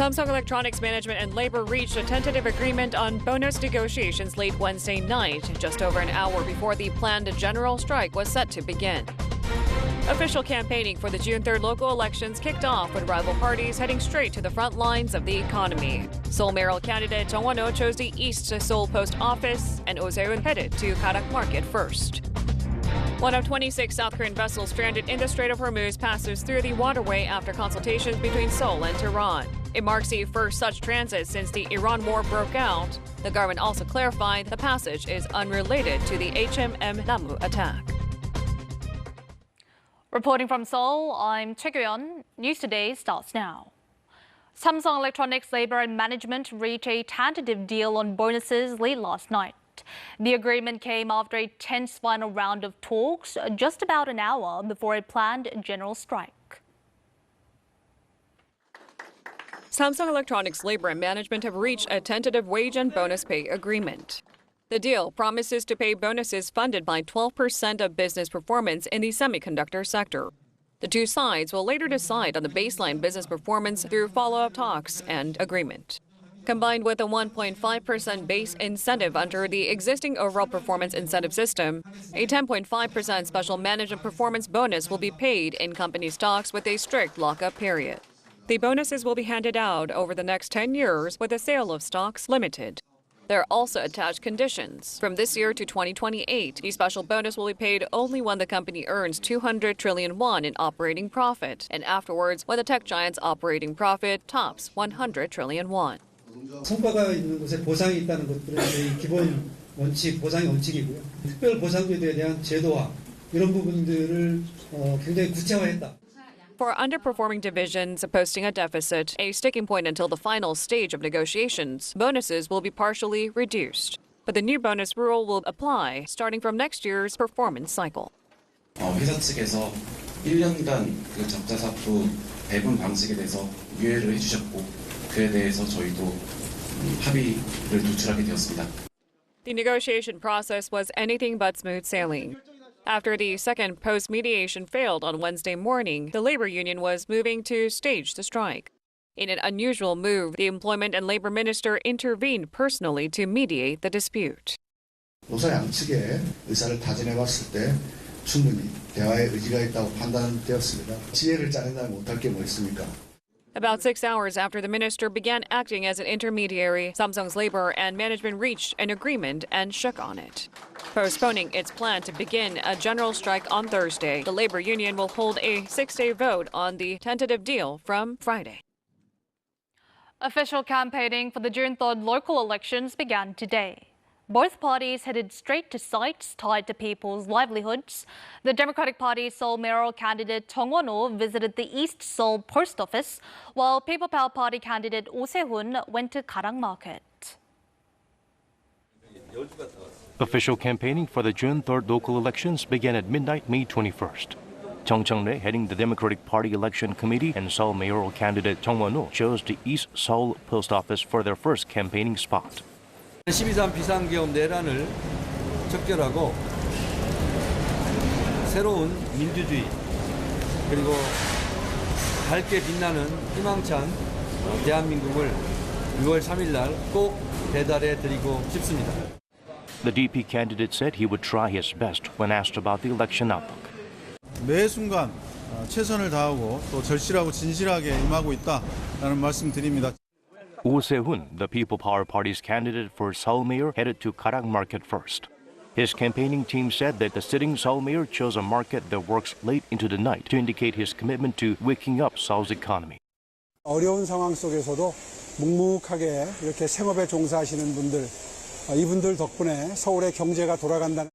Samsung Electronics management and labor reached a tentative agreement on bonus negotiations late Wednesday night, just over an hour before the planned general strike was set to begin. Official campaigning for the June 3rd local elections kicked off with rival parties heading straight to the front lines of the economy. Seoul mayoral candidate Jung Won-oh chose the East Seoul Post Office, and Oh Se-eun headed to Karak Market first. One of 26 South Korean vessels stranded in the Strait of Hormuz passes through the waterway after consultations between Seoul and Tehran. It marks the first such transit since the Iran war broke out. The government also clarified the passage is unrelated to the HMM Namu attack. Reporting from Seoul, I'm Choi Kyo-yeon. News Today starts now. Samsung Electronics labor and management reached a tentative deal on bonuses late last night. The agreement came after a tense final round of talks just about an hour before a planned general strike. Samsung Electronics labor and management have reached a tentative wage and bonus pay agreement. The deal promises to pay bonuses funded by 12% of business performance in the semiconductor sector. The two sides will later decide on the baseline business performance through follow-up talks and agreement. Combined with a 1.5% base incentive under the existing overall performance incentive system, a 10.5% special management performance bonus will be paid in company stocks with a strict lockup period. The bonuses will be handed out over the next 10 years with the sale of stocks limited. There are also attached conditions. From this year to 2028, the special bonus will be paid only when the company earns 200 trillion won in operating profit, and afterwards when the tech giant's operating profit tops 100 trillion won. 성과가 있는 곳에 보상이 있다는 것들은 저희 기본 원칙, 보상의 원칙이고요. 특별 보상제도에 대한 제도화, 이런 부분들을 굉장히 구체화했다. For underperforming divisions posting a deficit, a sticking point until the final stage of negotiations, bonuses will be partially reduced. But the new bonus rule will apply starting from next year's performance cycle. 회사 측에서 1년간 그 적자사부 배분 방식에 대해서 유예를 해주셨고 그에 대해서 저희도 합의를 도출하게 되었습니다. The negotiation process was anything but smooth sailing. After the second post-mediation failed on Wednesday morning, the labor union was moving to stage the strike. In an unusual move, the employment and labor minister intervened personally to mediate the dispute. 노사 양측의 의사를 타진해봤을 때 충분히 대화의 의지가 있다고 판단되었습니다. 지혜를 짜낸다면 못할 게 뭐 있습니까? About 6 hours after the minister began acting as an intermediary, Samsung's labor and management reached an agreement and shook on it. Postponing its plan to begin a general strike on Thursday, the labor union will hold a 6-day vote on the tentative deal from Friday. Official campaigning for the June 3rd local elections began today. Both parties headed straight to sites tied to people's livelihoods. The Democratic Party's Seoul mayoral candidate Jung Won-oh visited the East Seoul Post Office, while People Power Party candidate Oh Se-eun went to Karak Market. Official campaigning for the June 3rd local elections began at midnight, May 21st. Chung Chang-rae, heading the Democratic Party Election Committee, and Seoul mayoral candidate Jung Won-oh chose the East Seoul Post Office for their first campaigning spot. 12.3 비상기업 내란을 척결하고 새로운 민주주의 그리고 밝게 빛나는 희망찬 대한민국을 6월 3일 날 꼭 배달해 드리고 싶습니다. The DP candidate said he would try his best when asked about the election outlook. 매 순간 최선을 다하고 또 절실하고 진실하게 임하고 있다라는 말씀 드립니다. Oh Se-eun, the People Power Party's candidate for Seoul mayor, headed to Karak Market first. His campaigning team said that the sitting Seoul mayor chose a market that works late into the night to indicate his commitment to waking up Seoul's economy. 어려운 상황 속에서도 묵묵하게 이렇게 생업에 종사하시는 분들, 이분들 덕분에 서울의 경제가 돌아간다는.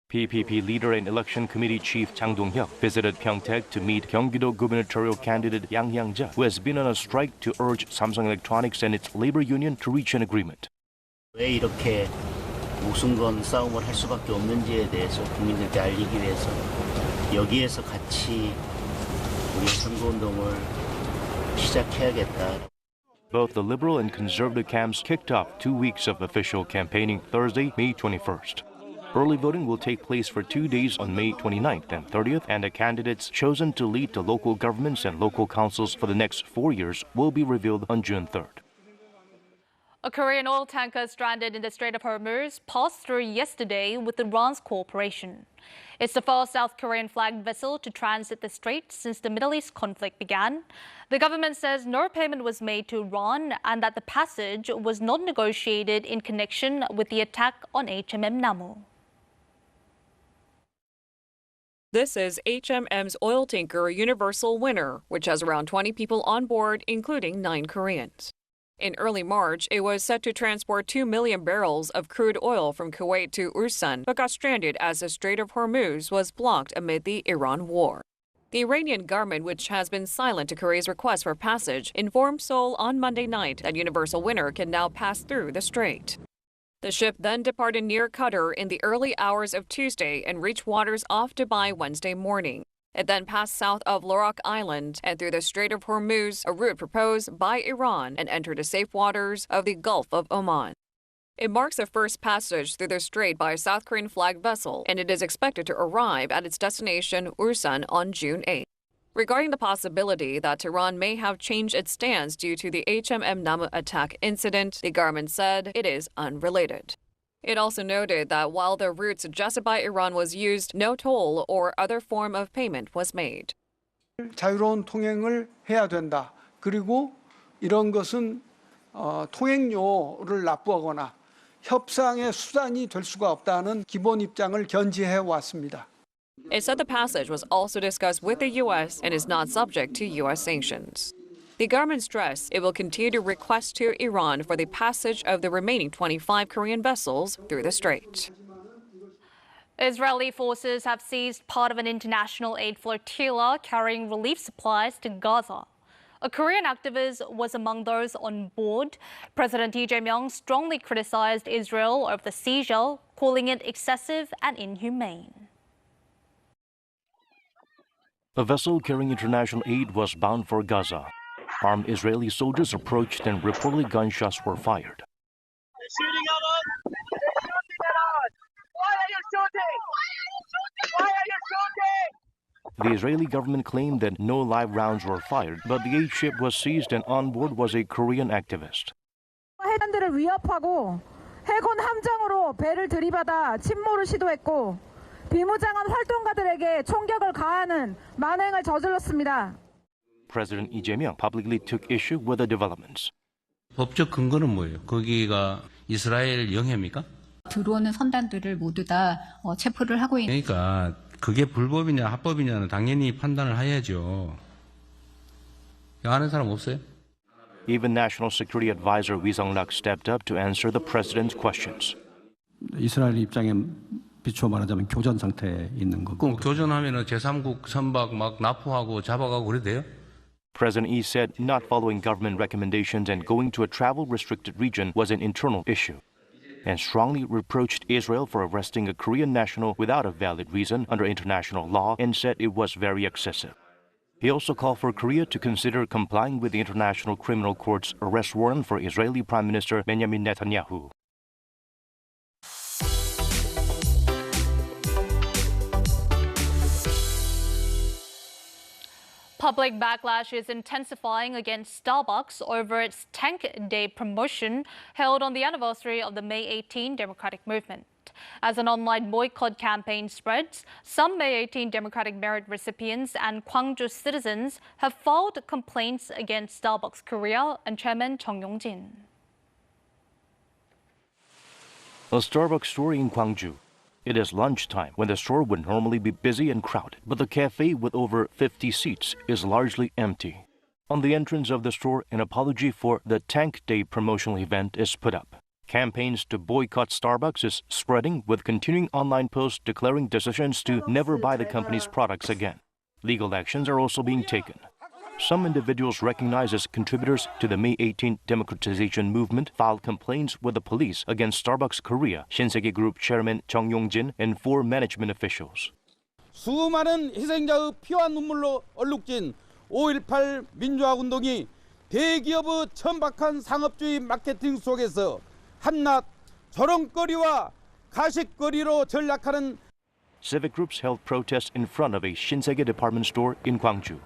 PPP leader and election committee chief Chang Dong-hyuk visited Pyeongtaek to meet Gyeonggi-do gubernatorial candidate Yang Hyang-ja, who has been on a strike to urge Samsung Electronics and its labor union to reach an agreement. 왜 이렇게 목숨건 싸움을 할 수밖에 없는지에 대해서 국민들께 알리기 위해서 여기에서 같이 우리 선거운동을 시작해야겠다. Both the liberal and conservative camps kicked off 2 weeks of official campaigning Thursday, May 21st. Early voting will take place for 2 days on May 29th and 30th, and the candidates chosen to lead the local governments and local councils for the next 4 years will be revealed on June 3rd. A Korean oil tanker stranded in the Strait of Hormuz passed through yesterday with Iran's cooperation. It's the first South Korean flagged vessel to transit the strait since the Middle East conflict began. The government says no payment was made to Iran and that the passage was not negotiated in connection with the attack on HMM Namu. This is HMM's oil tanker Universal Winner, which has around 20 people on board, including 9 Koreans. In early March, it was set to transport 2 million barrels of crude oil from Kuwait to Ulsan, but got stranded as the Strait of Hormuz was blocked amid the Iran war. The Iranian government, which has been silent to Korea's request for passage, informed Seoul on Monday night that Universal Winner can now pass through the strait. The ship then departed near Qatar in the early hours of Tuesday and reached waters off Dubai Wednesday morning. It then passed south of Lorak Island and through the Strait of Hormuz, a route proposed by Iran, and entered the safe waters of the Gulf of Oman. It marks the first passage through the strait by a South Korean flagged vessel, and it is expected to arrive at its destination, Ulsan, on June 8. Regarding the possibility that Tehran may have changed its stance due to the HMM Namu attack incident, the government said it is unrelated. It also noted that while the route suggested by Iran was used, no toll or other form of payment was made. 자유로운 통행을 해야 된다. 그리고 이런 것은 통행료를 납부하거나 협상의 수단이 될 수가 없다는 기본 입장을 견지해 왔습니다. It said the passage was also discussed with the U.S. and is not subject to U.S. sanctions. The government stressed it will continue to request to Iran for the passage of the remaining 25 Korean vessels through the strait. Israeli forces have seized part of an international aid flotilla carrying relief supplies to Gaza. A Korean activist was among those on board. President Lee Jae-myung strongly criticized Israel over the seizure, calling it excessive and inhumane. A vessel carrying international aid was bound for Gaza. Armed Israeli soldiers approached and reportedly gunshots were fired. They're shooting at us! They're shooting at us! Why are you shooting? Why are you shooting? The Israeli government claimed that no live rounds were fired, but the aid ship was seized and on board was a Korean activist. 해관들을 위협하고 해군 함정으로 배를 들이받아 침몰을 시도했고 비무장한 활동가들에게 총격을 가하는 만행을 저질렀습니다. President Lee Jae-myung publicly took issue with the developments. 법적 근거는 뭐예요? 거기가 이스라엘 영해입니까? 들어오는 선단들을 모두 다 체포를 하고 있는. 그러니까 그게 불법이냐 합법이냐는 당연히 판단을 해야죠. 아는 사람 없어요? Even National Security Advisor Wi Sung-rak stepped up to answer the president's questions. 이스라엘 입장에 비추어 말하자면 교전 상태에 있는 거고. 그럼 교전하면은 제3국 선박 막 납포하고 잡아가고 그래도 돼요? President Lee said not following government recommendations and going to a travel-restricted region was an internal issue, and strongly reproached Israel for arresting a Korean national without a valid reason under international law and said it was very excessive. He also called for Korea to consider complying with the International Criminal Court's arrest warrant for Israeli Prime Minister Benjamin Netanyahu. Public backlash is intensifying against Starbucks over its Tank Day promotion held on the anniversary of the May 18 Democratic Movement. As an online boycott campaign spreads, some May 18 Democratic Merit recipients and Gwangju citizens have filed complaints against Starbucks Korea and Chairman Chung Yong-jin. A Starbucks store in Gwangju. It is lunchtime when the store would normally be busy and crowded, but the cafe with over 50 seats is largely empty. On the entrance of the store, an apology for the Tank Day promotional event is put up. Campaigns to boycott Starbucks is spreading, with continuing online posts declaring decisions to never buy the company's products again. Legal actions are also being taken. Some individuals recognized as contributors to the May 18 democratization movement filed complaints with the police against Starbucks Korea, Shinsegae Group Chairman Chung Yong-jin, and 4 management officials. 수많은 희생자의 피와 눈물로 얼룩진 5.18 민주화운동이 대기업의 천박한 상업주의 마케팅 속에서 한낱 조롱거리와 가십거리로 전락하는 Civic groups held protests in front of a Shinsegae department store in Gwangju.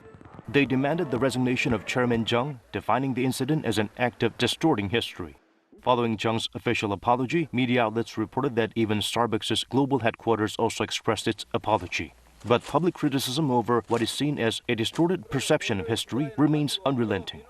They demanded the resignation of Chairman Jung, defining the incident as an act of distorting history. Following Jung's official apology, media outlets reported that even Starbucks' global headquarters also expressed its apology. But public criticism over what is seen as a distorted perception of history remains unrelenting.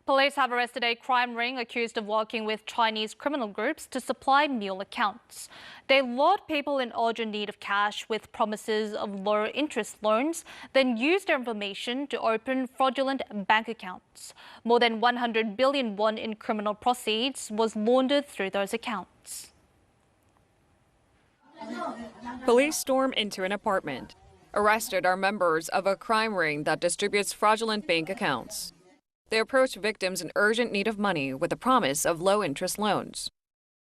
Police have arrested a crime ring accused of working with Chinese criminal groups to supply mule accounts. They lured people in urgent need of cash with promises of low-interest loans, then used their information to open fraudulent bank accounts. More than 100 billion won in criminal proceeds was laundered through those accounts. Police storm into an apartment. Arrested are members of a crime ring that distributes fraudulent bank accounts. They approached victims in urgent need of money with the promise of low-interest loans.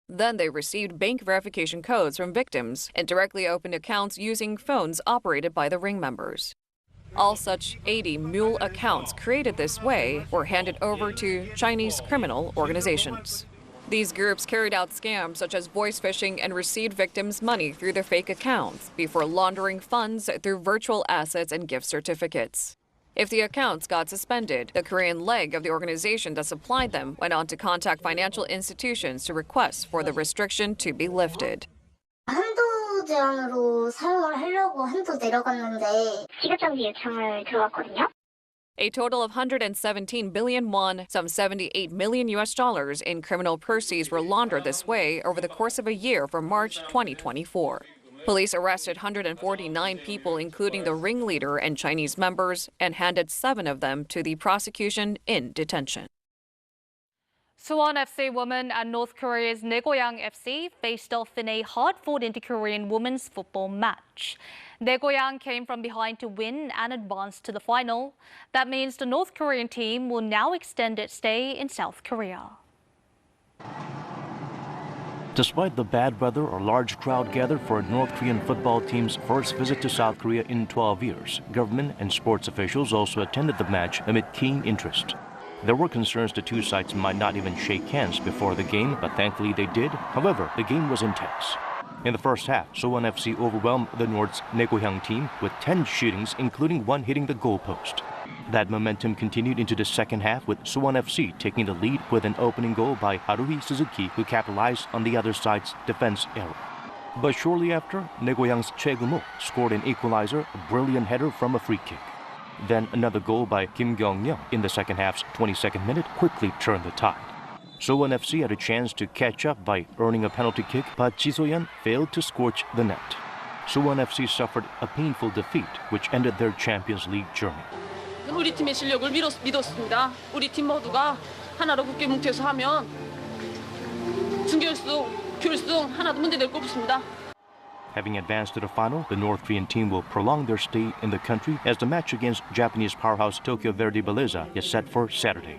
Then they received bank verification codes from victims and directly opened accounts using phones operated by the ring members. All such 80 mule accounts created this way were handed over to Chinese criminal organizations. These groups carried out scams such as voice phishing and received victims' money through their fake accounts before laundering funds through virtual assets and gift certificates. If the accounts got suspended, the Korean leg of the organization that supplied them went on to contact financial institutions to request for the restriction to be lifted. 한도 제한으로 사용을 하려고 한도 내려갔는데 지급장비 요청을 들어왔거든요. A total of 117 billion won, some $78 million in criminal proceeds were laundered this way over the course of a year from March 2024. Police arrested 149 people, including the ringleader and Chinese members, and handed 7 of them to the prosecution in detention. Suwon FC women and North Korea's Naegoyang FC faced off in a hard-fought inter-Korean women's football match. Naegoyang came from behind to win and advanced to the final. That means the North Korean team will now extend its stay in South Korea. Despite the bad weather, a large crowd gathered for North Korean football team's first visit to South Korea in 12 years. Government and sports officials also attended the match amid keen interest. There were concerns the two sides might not even shake hands before the game, but thankfully they did. However, the game was intense. In the first half, Suwon FC overwhelmed the North's Naegoyang team with 10 shootings, including one hitting the goalpost. That momentum continued into the second half, with Suwon FC taking the lead with an opening goal by Haruhi Suzuki, who capitalized on the other side's defense error. But shortly after, Naegoyang's Choi Gu-mo scored an equalizer, a brilliant header from a free kick. Then another goal by Kim Kyung-young in the second half's 22nd minute quickly turned the tide. Suwon FC had a chance to catch up by earning a penalty kick, but Ji So-yeon failed to scorch the net. Suwon FC suffered a painful defeat, which ended their Champions League journey. 우리 팀의 실력을 믿었습니다. 우리 팀 모두가 하나로 굳게 뭉쳐서 하면 준결승, 결승 하나도 문제될 거 없습니다. Having advanced to the final, the North Korean team will prolong their stay in the country as the match against Japanese powerhouse Tokyo Verdy Beleza is set for Saturday.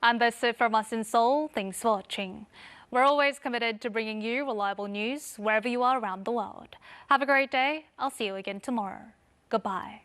And that's it from us in Seoul. Thanks for watching. We're always committed to bringing you reliable news wherever you are around the world. Have a great day. I'll see you again tomorrow. Goodbye.